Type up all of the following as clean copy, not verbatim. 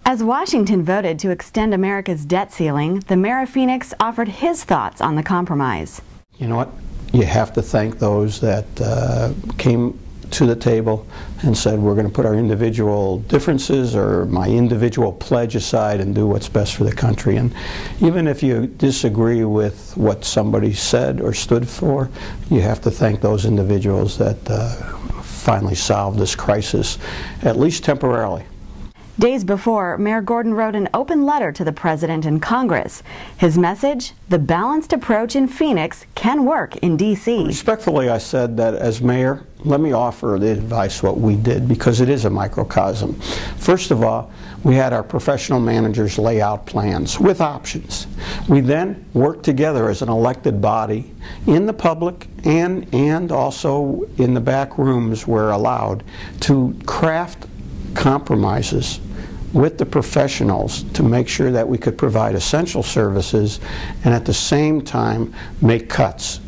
As Washington voted to extend America's debt ceiling, the mayor of Phoenix offered his thoughts on the compromise. You know what? You have to thank those that came to the table and said, we're going to put our individual differences or my individual pledge aside and do what's best for the country. And even if you disagree with what somebody said or stood for, you have to thank those individuals that finally solved this crisis, at least temporarily. Days before, Mayor Gordon wrote an open letter to the President and Congress. His message, the balanced approach in Phoenix can work in D.C. Respectfully, I said that as mayor, let me offer the advice what we did, because it is a microcosm. First of all, we had our professional managers lay out plans with options. We then worked together as an elected body in the public and also in the back rooms where allowed to craft compromises with the professionals to make sure that we could provide essential services and at the same time make cuts.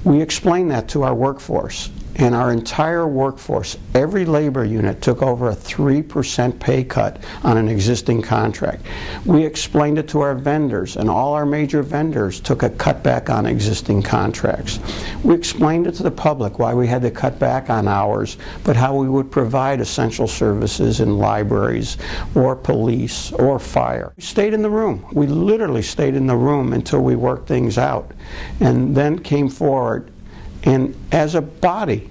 We explained that to our workforce, and our entire workforce, every labor unit, took over a 3% pay cut on an existing contract. We explained it to our vendors, and all our major vendors took a cutback on existing contracts. We explained it to the public why we had to cut back on hours, but how we would provide essential services in libraries or police or fire. We stayed in the room. We literally stayed in the room until we worked things out, and then came forward. And as a body,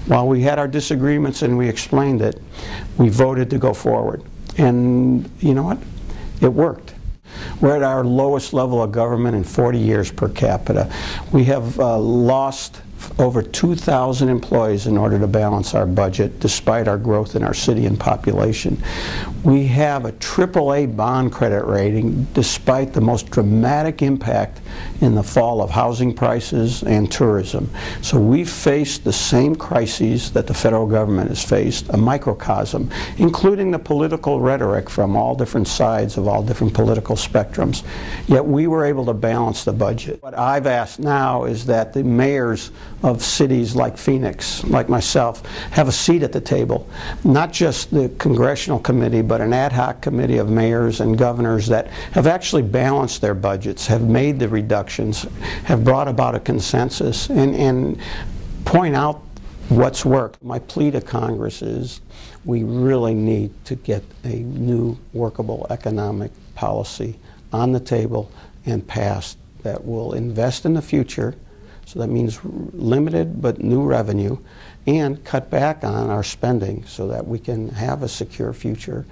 while we had our disagreements and we explained it, we voted to go forward. And you know what? It worked. We're at our lowest level of government in 40 years per capita. We have lost over 2,000 employees in order to balance our budget, despite our growth in our city and population. We have a AAA bond credit rating, despite the most dramatic impact in the fall of housing prices and tourism. So we've faced the same crises that the federal government has faced, a microcosm, including the political rhetoric from all different sides of all different political spectrums. Yet we were able to balance the budget. What I've asked now is that the mayors of cities like Phoenix, like myself, have a seat at the table. Not just the congressional committee, but an ad hoc committee of mayors and governors that have actually balanced their budgets, have made the reductions, have brought about a consensus, and point out what's worked. My plea to Congress is we really need to get a new workable economic policy on the table and passed that will invest in the future. So that means limited but new revenue, and cut back on our spending so that we can have a secure future.